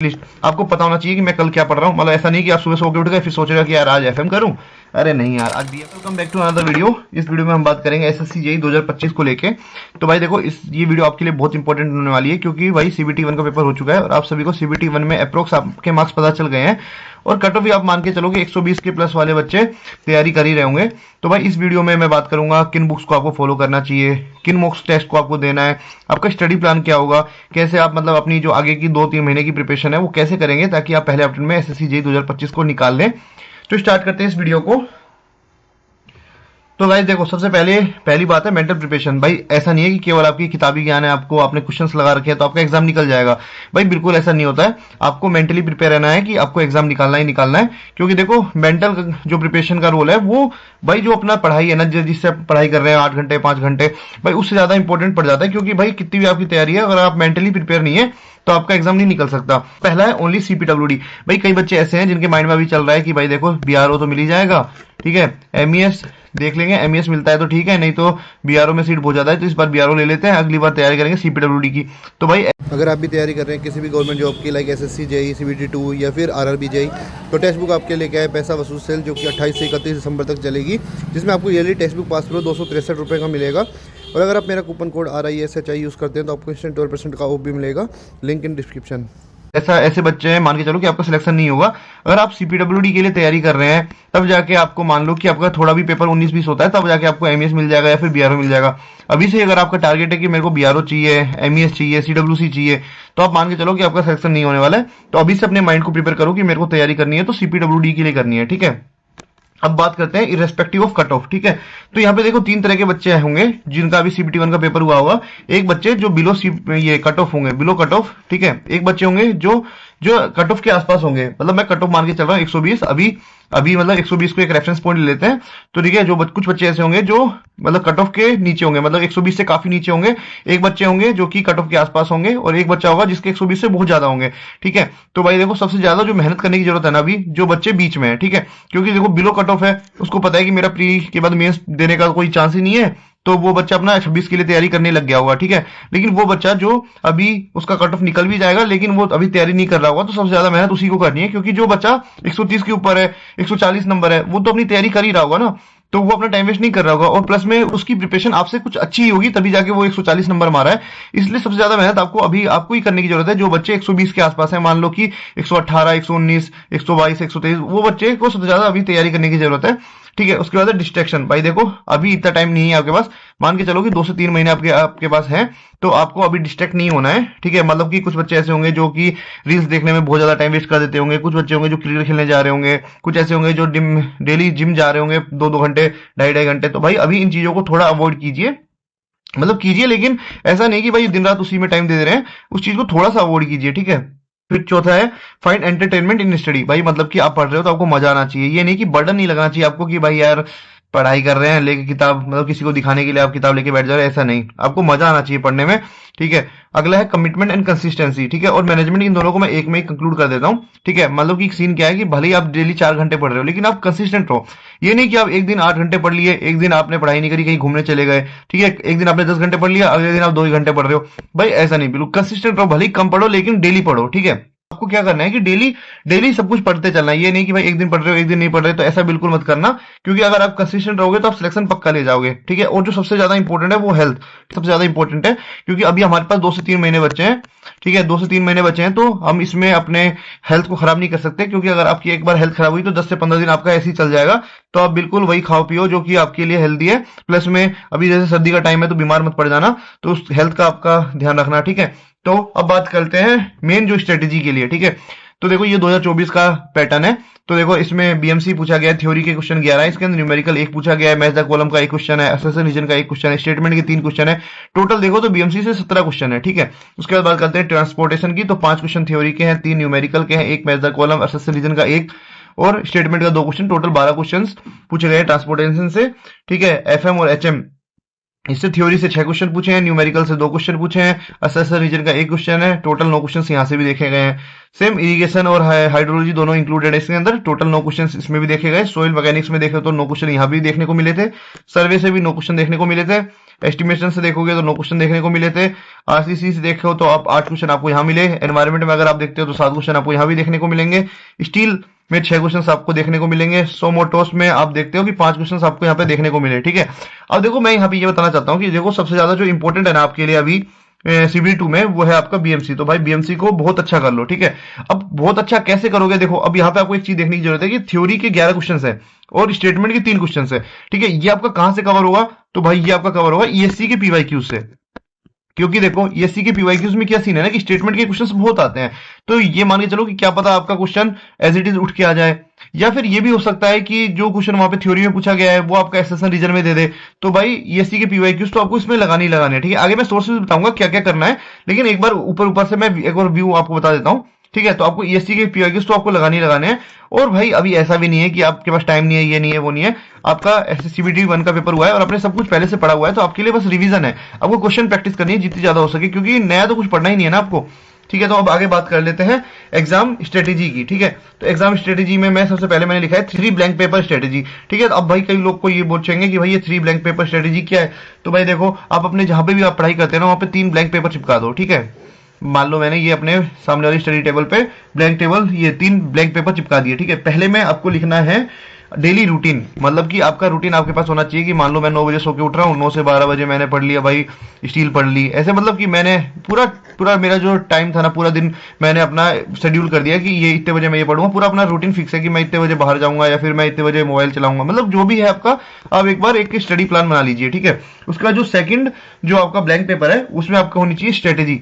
List आपको पता होना चाहिए कि मैं कल क्या पढ़ रहा हूँ। मतलब ऐसा नहीं कि आप सुबह सो के उठ गए फिर सोच रहे हो कि यार आज एफएम करूं। अरे नहीं यार, आज भी welcome back to another video. इस वीडियो में हम बात करेंगे एसएससी जेईई 2025 को लेके। तो भाई देखो, ये वीडियो आपके लिए बहुत इंपॉर्टेंट होने वाली है, क्योंकि भाई सीबीटी 1 का पेपर हो चुका है और आप सभी को सीबीटी 1 में अप्रोक्स आपके मार्क्स पता चल गए हैं। और कट ऑफ भी आप मान के चलो कि 120 के प्लस वाले बच्चे तैयारी कर ही रहे होंगे। तो भाई इस वीडियो में मैं बात करूंगा किन बुक्स को आपको फॉलो करना चाहिए, किन मॉक टेस्ट को आपको देना है, आपका स्टडी प्लान क्या होगा, कैसे आप मतलब अपनी जो आगे की 2-3 महीने की प्रिपरेशन है वो कैसे करेंगे ताकि आप पहले अटेम्प्ट में एसएससी जेईई 2025 को निकाल लें। तो स्टार्ट करते हैं इस वीडियो को। तो गाइस देखो, सबसे पहली बात है मेंटल प्रिपरेशन। भाई ऐसा नहीं है कि केवल आपकी किताबी ज्ञान है, आपको आपने क्वेश्चंस लगा रखे हैं तो आपका एग्जाम निकल जाएगा। भाई बिल्कुल ऐसा नहीं होता है। आपको मेंटली प्रिपेयर रहना है कि आपको एग्जाम निकालना ही निकालना है। क्योंकि देखो, मेंटल जो प्रिपरेशन का रोल है वो भाई जो अपना पढ़ाई है ना, जिससे आप पढ़ाई कर रहे हैं 8 घंटे 5 घंटे, भाई उससे ज्यादा इंपॉर्टेंट पड़ जाता है। क्योंकि भाई कितनी भी आपकी तैयारी है, अगर आप मेंटली प्रिपेयर नहीं है तो आपका एग्जाम नहीं निकल सकता। पहला है ओनली सीपीडब्ल्यूडी। भाई कई बच्चे ऐसे हैं जिनके माइंड में अभी चल रहा है कि भाई देखो बीआरओ तो मिल ही जाएगा, ठीक है, एमईएस देख लेंगे, एमईएस मिलता है तो ठीक है, नहीं तो बीआरओ में सीट बहुत ज्यादा है तो इस बार बीआरओ ले लेते हैं, अगली बार तैयारी करेंगे सीपीडब्ल्यूडी की। तो भाई अगर आप भी तैयारी कर रहे हैं किसी भी गवर्नमेंट जॉब की, लाइक एसएससी जेईई सीबीटी 2 या फिर आरआरबी जेईई, तो टेक्स्ट बुक आपके लेके आए पैसा वसूल सेल, जो कि 28 से 31 दिसंबर तक चलेगी, जिसमें आपको yearly text book pass pro 263 रुपये का मिलेगा। और अगर आप मेरा कूपन कोड RISHI यूज़ करते हैं तो आपको इंस्टेंट 12% का ऑफ भी मिलेगा। Link in description. ऐसे बच्चे हैं, मान के चलो कि आपका सिलेक्शन नहीं होगा। अगर आप सीपीडब्ल्यूडी के लिए तैयारी कर रहे हैं तब जाके आपको मान लो कि आपका थोड़ा भी पेपर 19-20 होता है, तब जाके आपको एमईएस मिल जाएगा या फिर बीआरओ मिल जाएगा। अभी से अगर आपका टारगेट है कि मेरे को बीआरओ चाहिए, एमईएस चाहिए, सीडब्ल्यूसी चाहिए, तो आप मान के चलो कि आपका सिलेक्शन नहीं होने वाला है। तो अभी से अपने माइंड को प्रिपेयर करो कि मेरे को तैयारी करनी है तो सीपीडब्ल्यूडी के लिए करनी है, ठीक है। अब बात करते हैं इरेस्पेक्टिव ऑफ कट ऑफ, ठीक है। तो यहाँ पे देखो 3 तरह के बच्चे होंगे जिनका अभी सीबीटी 1 का पेपर हुआ होगा। एक बच्चे जो बिलो ये कट ऑफ होंगे, बिलो कट ऑफ, ठीक है। एक बच्चे होंगे जो जो कट ऑफ के आसपास होंगे। मतलब मैं कट ऑफ मान के चल रहा हूँ 120। अभी अभी मतलब 120 को एक रेफरेंस पॉइंट ले लेते हैं। तो ठीक है, जो कुछ बच्चे ऐसे होंगे जो मतलब कट ऑफ के नीचे होंगे, मतलब 120 से काफी नीचे होंगे। एक बच्चे होंगे जो कि कट ऑफ के आसपास होंगे और एक बच्चा होगा जिसके 120 से बहुत ज्यादा होंगे, ठीक है। तो भाई देखो, सबसे ज्यादा जो मेहनत करने की जरूरत है ना अभी, जो बच्चे बीच में है, ठीक है। क्योंकि देखो बिलो कट ऑफ है, उसको पता है कि मेरा प्री के बाद मेंस देने का कोई चांस ही नहीं है, तो वो बच्चा अपना 26 के लिए तैयारी करने लग गया होगा, ठीक है। लेकिन वो बच्चा जो अभी उसका कट ऑफ निकल भी जाएगा लेकिन वो अभी तैयारी नहीं कर रहा होगा, तो सबसे ज्यादा मेहनत उसी को करनी है। क्योंकि जो बच्चा 130 के ऊपर है, 140 नंबर है, वो तो अपनी तैयारी कर ही रहा होगा ना, तो वो अपना टाइम वेस्ट नहीं कर रहा होगा। और प्लस में उसकी प्रिपरेशन आपसे कुछ अच्छी ही होगी, तभी जाके वो 140 नंबर मारा है। इसलिए सबसे ज्यादा मेहनत आपको अभी आपको ही करने की जरूरत है। जो बच्चे 120 के आसपास है, मान लो कि 118, 119, 122, 123, वो बच्चे को सबसे ज्यादा अभी तैयारी करने की जरूरत है, ठीक है। उसके बाद डिस्ट्रैक्शन। भाई देखो, अभी इतना टाइम नहीं है आपके पास, मान के चलो कि 2 से 3 महीने आपके पास है, तो आपको अभी डिस्ट्रैक्ट नहीं होना है, ठीक है। मतलब कि कुछ बच्चे ऐसे होंगे जो कि रील्स देखने में बहुत ज्यादा टाइम वेस्ट कर देते होंगे, कुछ बच्चे होंगे जो क्रिकेट खेलने जा रहे होंगे, कुछ ऐसे होंगे जो डेली जिम जा रहे होंगे 2-2 घंटे, 2.5-2.5 घंटे। तो भाई अभी इन चीजों को थोड़ा अवॉइड कीजिए, मतलब कीजिए, लेकिन ऐसा नहीं कि भाई दिन रात उसी में टाइम दे रहे हैं, उस चीज को थोड़ा सा अवॉइड कीजिए, ठीक है। फिर चौथा है फाइंड एंटरटेनमेंट इन स्टडी। भाई मतलब कि आप पढ़ रहे हो तो आपको मजा आना चाहिए, ये नहीं कि बर्डन नहीं लगना चाहिए आपको कि भाई यार पढ़ाई कर रहे हैं लेके किताब, मतलब किसी को दिखाने के लिए आप किताब लेके बैठ जा रहे हैं, ऐसा नहीं। आपको मजा आना चाहिए पढ़ने में, ठीक है। अगला है कमिटमेंट एंड कंसिस्टेंसी, ठीक है। और मैनेजमेंट, इन दोनों को मैं एक में ही कंक्लूड कर देता हूँ, ठीक है। मतलब कि सीन क्या है कि भले ही आप डेली 4 घंटे पढ़ रहे हो लेकिन आप कंसिस्टेंट रहो। ये नहीं कि आप एक दिन 8 घंटे पढ़ लिए, एक दिन आपने पढ़ाई नहीं करी, कहीं घूमने चले गए, ठीक है, एक दिन आपने 10 घंटे पढ़ लिया, अगले दिन आप 2 ही घंटे पढ़ रहे हो। भाई ऐसा नहीं, बिल्कुल कंसिस्टेंट रहो, भले ही कम पढ़ो लेकिन डेली पढ़ो, ठीक है। आपको क्या करना है कि डेली डेली सब कुछ पढ़ते चलना है। ये नहीं कि भाई एक दिन पढ़ रहे हो एक दिन नहीं पढ़ रहे, तो ऐसा बिल्कुल मत करना। क्योंकि अगर आप कंसिस्टेंट रहोगे तो आप सिलेक्शन पक्का ले जाओगे, ठीक है। और जो सबसे ज्यादा इंपॉर्टेंट है वो हेल्थ सबसे ज्यादा इंपॉर्टेंट है। क्योंकि अभी हमारे पास 2 से 3 महीने बचे हैं, ठीक है, 2 से 3 महीने बचे हैं, तो हम इसमें अपने हेल्थ को खराब नहीं कर सकते। क्योंकि अगर आपकी एक बार हेल्थ खराब हुई तो 10 से 15 दिन आपका ऐसे ही चल जाएगा। तो आप बिल्कुल वही खाओ पियो जो कि आपके लिए हेल्दी है। प्लस में अभी जैसे सर्दी का टाइम है तो बीमार मत पड़ जाना, तो उस हेल्थ का आपका ध्यान रखना, ठीक है। तो अब बात करते हैं मेन जो स्ट्रेटेजी के लिए, ठीक है। तो देखो, ये 2024 का पैटर्न है। तो देखो, इसमें बीएमसी पूछा गया है, थ्योरी के क्वेश्चन 11 है, इसके अंदर न्यूमेरिकल 1 पूछा गया है, मैथ द कॉलम का 1 क्वेश्चन है, असेसन रीजन का 1 क्वेश्चन है, स्टेटमेंट के 3 क्वेश्चन है। टोटल देखो तो बीएमसी से 17 क्वेश्चन है, ठीक है। उसके बाद बात करते हैं ट्रांसपोर्टेशन की। तो 5 क्वेश्चन थ्योरी के हैं, 3 न्यूमेरिकल के हैं, 1 match the column, assertion reason का 1 और स्टेटमेंट का 2 क्वेश्चन। टोटल 12 क्वेश्चन पूछे गए ट्रांसपोर्टेशन से, ठीक है। एफएम और एचएम, इससे थ्योरी से 6 क्वेश्चन पूछे हैं, न्यूमेरिकल से 2 क्वेश्चन पूछे हैं, असेसर रीजन का 1 क्वेश्चन है। टोटल 9 क्वेश्चन यहाँ से भी देखे गए हैं। सेम इरिगेशन और हाइड्रोलॉजी दोनों इंक्लूडेड है इसके अंदर, टोटल 9 क्वेश्चन इसमें भी देखे गए। सोइल मैकेनिक्स में देखे तो 9 क्वेश्चन यहाँ भी देखने को मिले थे। सर्वे से भी 9 क्वेश्चन देखने को मिले थे। एस्टिमेशन से देखोगे तो 9 क्वेश्चन देखने को मिले थे। आरसीसी से देखो तो आप 8 क्वेश्चन आपको यहाँ मिले। एनवायरमेंट में अगर आप देखते हो तो 7 क्वेश्चन आपको यहाँ भी देखने को मिलेंगे। स्टील में 6 क्वेश्चन आपको देखने को मिलेंगे। सोमोटोस में आप देखते हो कि 5 क्वेश्चन आपको यहाँ पे देखने को मिले, ठीक है। अब देखो मैं यहाँ पे ये बताना चाहता हूँ कि देखो सबसे ज्यादा जो इंपॉर्टेंट है ना आपके लिए अभी CBD2 में, वो है आपका बीएमसी। तो भाई बीएमसी को बहुत अच्छा कर लो, ठीक है। अब बहुत अच्छा कैसे करोगे, देखो अब यहाँ पे आपको एक चीज देखने की जरूरत है कि थ्योरी के 11 क्वेश्चन है और स्टेटमेंट के 3 क्वेश्चन है, ठीक है। ये आपका कहां से कवर होगा, तो भाई ये आपका कवर होगा ईएससी के पीवाईक्यू से। क्योंकि देखो ईएससी के पीवाईक्यूज में क्या सीन है ना कि स्टेटमेंट के क्वेश्चंस बहुत आते हैं। तो ये मान के चलो कि क्या पता आपका क्वेश्चन एज इट इज उठ के आ जाए, या फिर ये भी हो सकता है कि जो क्वेश्चन वहां पे थ्योरी में पूछा गया है वो आपका एसेशन रीजन में दे दे। तो भाई ईएससी के पीवाईक्यूज तो आपको इसमें लगाने ही लगाने हैं, ठीक है। आगे मैं सोर्सेज बताऊंगा क्या क्या करना है, लेकिन एक बार ऊपर ऊपर से मैं एक बार व्यू आपको बता देता हूँ, ठीक है। तो आपको ईएससी के पीवाईक्यूज तो आपको लगाने ही लगाने हैं। और भाई अभी ऐसा भी नहीं है कि आपके पास टाइम नहीं है, ये नहीं है, वो नहीं है। आपका एसएससीबीटी 1 का पेपर हुआ है और आपने सब कुछ पहले से पढ़ा हुआ है, तो आपके लिए बस रिवीजन है। आपको क्वेश्चन प्रैक्टिस करनी है जितनी ज्यादा हो सके, क्योंकि नया तो कुछ पढ़ना ही नहीं है ना आपको, ठीक है। तो अब आगे बात कर लेते हैं एग्जाम स्ट्रेटेजी की, ठीक है। तो एग्जाम स्ट्रेटेजी में मैं सबसे पहले मैंने लिखा है 3 ब्लैंक पेपर स्ट्रेटेजी, ठीक है। अब भाई कई लोग को ये पूछेंगे कि भाई ये 3 ब्लैंक पेपर स्ट्रेटेजी क्या है। तो भाई देखो आप अपने जहां पे भी आप पढ़ाई करते हैं ना वहां पे 3 ब्लैंक पेपर चिपका दो, ठीक है। मान लो मैंने ये अपने सामने वाली स्टडी टेबल पे ब्लैंक टेबल ये 3 ब्लैंक पेपर चिपका दिए, ठीक है। पहले में आपको लिखना है डेली रूटीन, मतलब कि आपका रूटीन आपके पास होना चाहिए कि मान लो मैं 9 बजे सो के उठ रहा हूँ, 9 से 12 बजे मैंने पढ़ लिया भाई स्टील पढ़ ली, ऐसे मतलब कि मैंने पूरा पूरा मेरा जो टाइम था ना पूरा दिन मैंने अपना शेड्यूल कर दिया कि ये इतने बजे मैं ये पढ़ूंगा। पूरा अपना रूटीन फिक्स है कि मैं इतने बजे बाहर जाऊंगा या फिर मैं इतने बजे मोबाइल चलाऊंगा, मतलब जो भी है आपका आप एक बार एक स्टडी प्लान बना लीजिए, ठीक है। उसका जो सेकंड जो आपका ब्लैंक पेपर है उसमें आपका होनी चाहिए स्ट्रेटेजी।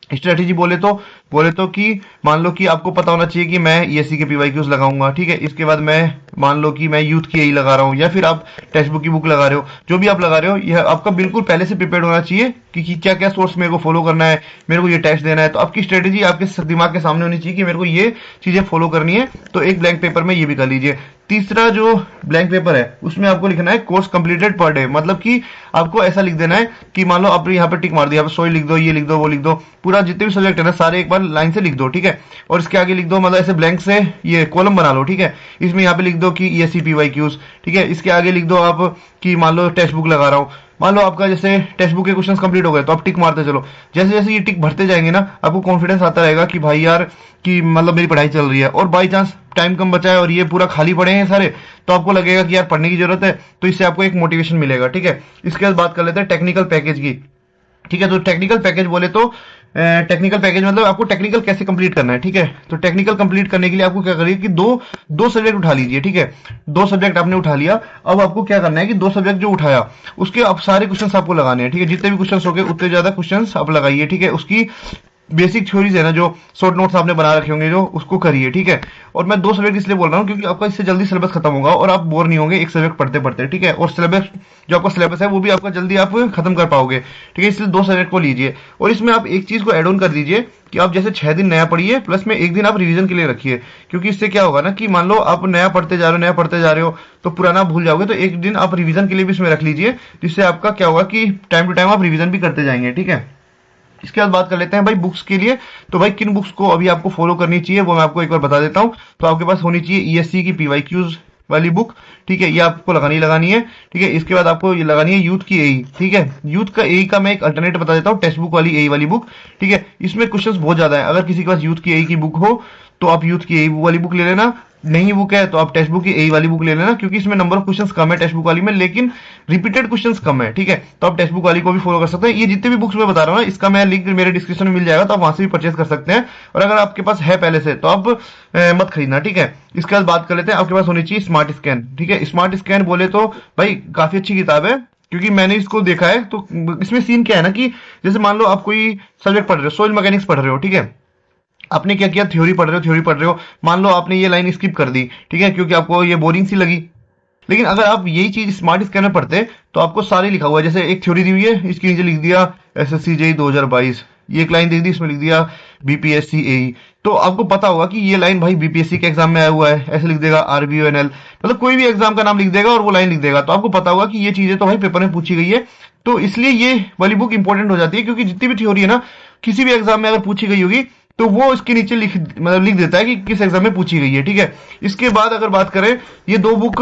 स्ट्रेटेजी बोले तो कि मान लो कि आपको पता होना चाहिए कि मैं ईएससी के पीवाईक्यूज लगाऊंगा, ठीक है। इसके बाद मैं मान लो कि मैं यूथ की यही लगा रहा हूं या फिर आप टेक्स्ट बुक की बुक लगा रहे हो, जो भी आप लगा रहे हो यह आपका बिल्कुल पहले से प्रिपेयर होना चाहिए कि क्या क्या सोर्स मेरे को फॉलो करना है, मेरे को ये टेस्ट देना है। तो आपकी स्ट्रेटेजी आपके दिमाग के सामने होनी चाहिए कि मेरे को ये चीजें फॉलो करनी है। तो एक ब्लैंक पेपर में ये भी कर लीजिए। तीसरा जो ब्लैंक पेपर है उसमें आपको लिखना है कोर्स कंप्लीटेड पर डे, मतलब कि आपको ऐसा लिख देना है कि मान लो आप यहाँ पे टिक मार दिया, सोई लिख दो, ये लिख दो, वो लिख दो, पूरा जितने भी सब्जेक्ट है ना सारे एक बार लाइन से लिख दो, ठीक है। और इसके आगे लिख दो, मतलब ऐसे ब्लैंक से ये कॉलम बना लो, ठीक है। इसमें यहाँ पे लिख दो कि ईएससी पीवाईक्यूज, ठीक है। इसके आगे लिख दो आप कि मान लो टेक्स्ट बुक लगा रहा हूँ, मान लो आपका जैसे टेक्स्ट बुक के क्वेश्चंस कंप्लीट हो गए तो आप टिक मारते चलो। जैसे जैसे ये टिक भरते जाएंगे ना आपको कॉन्फिडेंस आता रहेगा कि भाई यार कि मतलब मेरी पढ़ाई चल रही है। और बाई चांस टाइम कम बचा है और ये पूरा खाली पड़े हैं सारे, तो आपको लगेगा कि यार पढ़ने की जरूरत है, तो इससे आपको एक मोटिवेशन मिलेगा, ठीक है। इसके बाद बात कर लेते हैं टेक्निकल पैकेज की, ठीक है। तो टेक्निकल पैकेज बोले तो टेक्निकल पैकेज मतलब आपको टेक्निकल कैसे कंप्लीट करना है, ठीक है। तो टेक्निकल कंप्लीट करने के लिए आपको क्या करिए कि दो सब्जेक्ट उठा लीजिए, ठीक है। 2 सब्जेक्ट आपने उठा लिया, अब आपको क्या करना है कि 2 सब्जेक्ट जो उठाया उसके अब सारे क्वेश्चंस आपको लगाने हैं, ठीक है। जितने भी क्वेश्चंस हो गए उतने ज्यादा क्वेश्चंस आप लगाइए, ठीक है। उसकी बेसिक थ्योरीज है ना जो शॉर्ट नोट्स आपने बना रखे होंगे जो उसको करिए, ठीक है। और मैं 2 सब्जेक्ट इसलिए बोल रहा हूँ क्योंकि आपका इससे जल्दी सिलेबस खत्म होगा और आप बोर नहीं होंगे एक सब्जेक्ट पढ़ते पढ़ते, ठीक है। और सिलेबस जो आपका सिलेबस है वो भी आपका जल्दी आप खत्म कर पाओगे, ठीक है। इसलिए 2 सब्जेक्ट को लीजिए और इसमें आप एक चीज को एड ऑन कर दीजिए कि आप जैसे 6 दिन नया पढ़िए प्लस में 1 दिन आप रिवीजन के लिए रखिए। क्योंकि इससे क्या होगा ना कि मान लो आप नया पढ़ते जा रहे हो तो पुराना भूल जाओगे, तो 1 दिन आप रिवीजन के लिए भी इसमें रख लीजिए, जिससे आपका क्या होगा कि टाइम टू टाइम आप रिवीजन भी करते जाएंगे, ठीक है। इसके बाद बात कर लेते हैं भाई बुक्स के लिए। तो भाई किन बुक्स को अभी आपको फॉलो करनी चाहिए वो मैं आपको एक बार बता देता हूं। तो आपके पास होनी चाहिए ईएससी की पीवाईक्यूज वाली बुक, ठीक है। ये आपको लगानी है, ठीक है। इसके बाद आपको ये लगानी है यूथ की एई, ठीक है। यूथ का एई का मैं एक अल्टरनेट बता देता हूँ, टेक्स्ट बुक वाली एई वाली बुक, ठीक है। इसमें क्वेश्चंस बहुत ज्यादा है। अगर किसी के पास यूथ की एई की बुक हो तो आप यूथ की एई वाली बुक ले लेना, नहीं बुक है तो आप टेक्स्ट बुक की एई वाली बुक ले लेना, क्योंकि इसमें नंबर ऑफ क्वेश्चंस कम है टेक्स्ट बुक वाली में, लेकिन रिपीटेड क्वेश्चंस कम है, ठीक है। तो आप टेक्स्ट बुक वाली को भी फॉलो कर सकते हैं। ये जितने भी बुक्स मैं बता रहा हूँ ना इसका मैं लिंक मेरे डिस्क्रिप्शन में मिल जाएगा, तो आप वहां से भी परचेज कर सकते हैं। और अगर आपके पास है पहले से तो आप मत खरीदना, ठीक है। इसके बाद बात कर लेते हैं, आपके पास होनी चाहिए स्मार्ट स्कैन, ठीक है। स्मार्ट स्कैन बोले तो भाई काफी अच्छी किताब है, क्योंकि मैंने इसको देखा है। तो इसमें सीन क्या है ना कि जैसे मान लो आप कोई सब्जेक्ट पढ़ रहे हो, सोइल मैकेनिक्स पढ़ रहे हो, ठीक है। आपने क्या किया, थ्योरी पढ़ रहे हो, मान लो आपने ये लाइन स्किप कर दी, ठीक है, क्योंकि आपको ये बोरिंग सी लगी। लेकिन अगर आप यही चीज स्मार्ट स्कैन में पढ़ते तो आपको सारे लिखा हुआ है। जैसे एक थ्योरी दी हुई है, इसके नीचे लिख दिया एसएससी जेई 2022, ये एक लाइन दे दी, इसमें लिख दिया बीपीएससी एई, तो आपको पता होगा कि ये लाइन भाई बीपीएससी के एग्जाम में आया हुआ है। ऐसे लिख देगा आरबीओएनएल, मतलब कोई भी एग्जाम का नाम लिख देगा और वो लाइन लिख देगा, तो आपको पता होगा कि ये चीजें तो भाई पेपर में पूछी गई है। तो इसलिए ये वाली बुक इंपॉर्टेंट हो जाती है, क्योंकि जितनी भी थ्योरी है ना किसी भी एग्जाम में अगर पूछी गई होगी तो वो इसके नीचे लिख देता है कि किस एग्जाम में पूछी गई है, ठीक है। इसके बाद अगर बात करें ये 2 बुक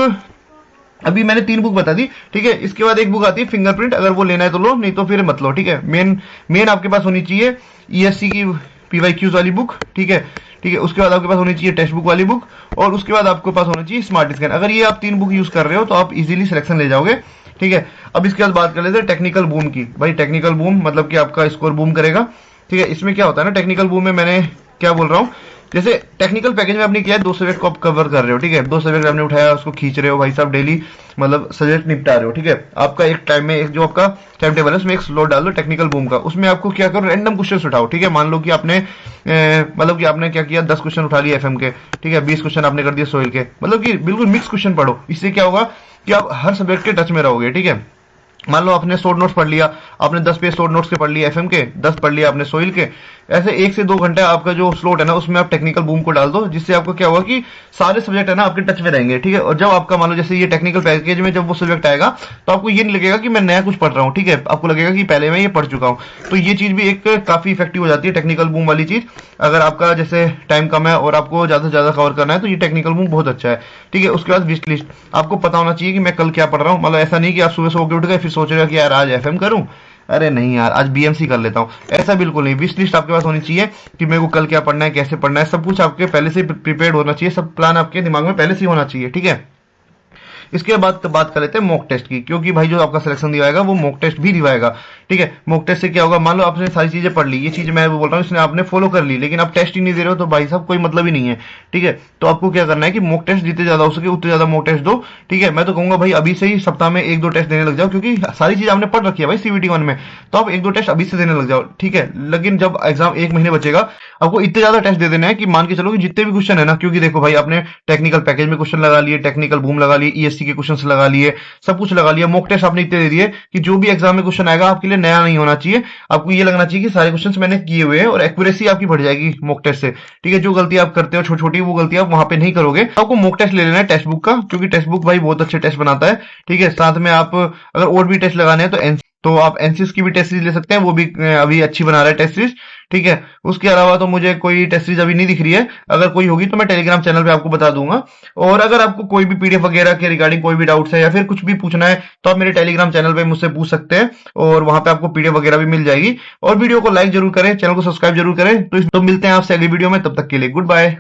अभी मैंने 3 बुक बता दी, ठीक है। इसके बाद एक बुक आती है फिंगरप्रिंट, अगर वो लेना है तो लो, नहीं तो फिर मत लो, ठीक है। मेन आपके पास होनी चाहिए ईएससी की पीवाईक्यूज वाली बुक, ठीक है। ठीक है, उसके बाद आपके पास होनी चाहिए टेक्स्ट बुक वाली बुक, और उसके बाद आपके पास होना चाहिए स्मार्ट स्कैन। अगर ये आप 3 बुक यूज कर रहे हो तो आप इजीली सिलेक्शन ले जाओगे, ठीक है। अब इसके बाद बात कर लेते हैं टेक्निकल बूम की। भाई टेक्निकल बूम मतलब कि आपका स्कोर बूम करेगा, ठीक है। इसमें क्या होता है ना, टेक्निकल बूम में मैंने क्या बोल रहा हूँ, जैसे टेक्निकल पैकेज में आपने किया है 2 सब्जेक्ट को आप कवर कर रहे हो, ठीक है। 2 सब्जेक्ट आपने उठाया, उसको खींच रहे हो भाई साहब डेली, मतलब सब्जेक्ट निपटा रहे हो, ठीक है। आपका एक टाइम में एक जो आपका टाइम टेबल है उसमें एक स्लॉट डाल दो टेक्निकल बूम का। उसमें आपको क्या करो, रैंडम क्वेश्चन उठाओ, ठीक है। मान लो कि आपने मतलब कि आपने क्या किया, 10 क्वेश्चन उठा लिए एफएम के, ठीक है। 20 क्वेश्चन आपने कर दिए सोइल के, मतलब कि बिल्कुल मिक्स क्वेश्चन पढ़ो। इससे क्या होगा कि आप हर सब्जेक्ट के टच में रहोगे, ठीक है। मान लो आपने शॉर्ट नोट्स पढ़ लिया, आपने 10 पेज शॉर्ट नोट्स के पढ़ लिए एफएम के, 10 पढ़ लिया आपने सोइल के। ऐसे 1 से 2 घंटे आपका जो स्लॉट है ना उसमें आप टेक्निकल बूम को डाल दो, जिससे आपको क्या होगा कि सारे सब्जेक्ट है ना आपके टच में रहेंगे, ठीक है। और जब आपका मान लो जैसे ये टेक्निकल पैकेज में जब वो सब्जेक्ट आएगा तो आपको ये नहीं लगेगा कि मैं नया कुछ पढ़ रहा हूँ, ठीक है। आपको लगेगा कि पहले मैं ये पढ़ चुका हूँ। तो ये चीज भी एक काफी इफेक्टिव हो जाती है टेक्निकल बूम वाली चीज। अगर आपका जैसे टाइम कम है और आपको ज्यादा से ज्यादा कवर करना है तो ये टेक्निकल बूम बहुत अच्छा है, ठीक है। उसके बाद विश लिस्ट, आपको पता होना चाहिए कि मैं कल क्या पढ़ रहा हूँ। मतलब ऐसा नहीं कि आप सुबह सो के उठ गए फिर सोच रहे हो कि यार आज एफएम करूं, अरे नहीं यार आज बीएमसी कर लेता हूँ, ऐसा बिल्कुल नहीं। विश लिस्ट आपके पास होनी चाहिए कि मेरे को कल क्या पढ़ना है, कैसे पढ़ना है, सब कुछ आपके पहले से प्रिपेयर्ड होना चाहिए, सब प्लान आपके दिमाग में पहले से ही होना चाहिए, ठीक है। इसके बाद बात कर लेते हैं मॉक टेस्ट की, क्योंकि भाई जो आपका सिलेक्शन दिवाएगा वो मॉक टेस्ट भी दिवाएगा, ठीक है। मॉक टेस्ट से क्या होगा, मान लो आपने सारी चीजें पढ़ ली, ये चीज मैं बोल रहा हूँ इसने आपने फॉलो कर ली, लेकिन आप टेस्ट ही नहीं दे रहे हो तो भाई साहब कोई मतलब ही नहीं है, ठीक है। तो आपको क्या करना है कि मॉक टेस्ट जितने ज्यादा हो सके उतने ज्यादा मॉक टेस्ट दो, ठीक है। मैं तो कहूंगा भाई अभी से ही सप्ताह में 1-2 टेस्ट देने लग जाओ, क्योंकि सारी चीज आपने पढ़ रखी है भाई सीवीटी 1 में, तो आप 1-2 टेस्ट अभी से देने लग जाओ, ठीक है। लेकिन जब एग्जाम 1 महीने बचेगा आपको इतने ज्यादा टेस्ट दे देना है कि मान के चलो कि जितने भी क्वेश्चन है ना, क्योंकि देखो भाई आपने टेक्निकल पैकेज में क्वेश्चन लगा लिए, टेक्निकल बूम लगा लिए, ईएससी के क्वेश्चन लगा लिए, सब कुछ लगा लिया, मॉक टेस्ट आपने इतने दे दिए कि जो भी एग्जाम में क्वेश्चन आएगा आपके लिए नया नहीं होना चाहिए। आपको ये लगना चाहिए कि सारे क्वेश्चंस मैंने किए हुए हैं, और एक्यूरेसी आपकी बढ़ जाएगी मॉक टेस्ट से, ठीक है। जो गलती आप करते हो छोटी छोटी वो गलती आप वहां पे नहीं करोगे। आपको मॉक टेस्ट ले लेना है टेक्स्ट बुक का, क्योंकि टेक्स्ट बुक भाई बहुत अच्छे टेस्ट बनाता है, ठीक है। साथ में आप अगर और भी टेस्ट लगाने हैं तो आप एनसीएस की भी टेस्ट सीरीज ले सकते हैं, वो भी अभी अच्छी बना रहा है टेस्ट सीरीज, ठीक है। उसके अलावा तो मुझे कोई टेस्ट सीरीज अभी नहीं दिख रही है, अगर कोई होगी तो मैं टेलीग्राम चैनल पे आपको बता दूंगा। और अगर आपको कोई भी पीडीएफ वगैरह के रिगार्डिंग कोई भी डाउट्स है या फिर कुछ भी पूछना है तो आप मेरे टेलीग्राम चैनल पे मुझसे पूछ सकते हैं, और वहां पे आपको पीडीएफ वगैरह भी मिल जाएगी। और वीडियो को लाइक जरूर करें, चैनल को सब्सक्राइब जरूर करें। तो मिलते हैं आपसे अगली वीडियो में, तब तक के लिए गुड बाय।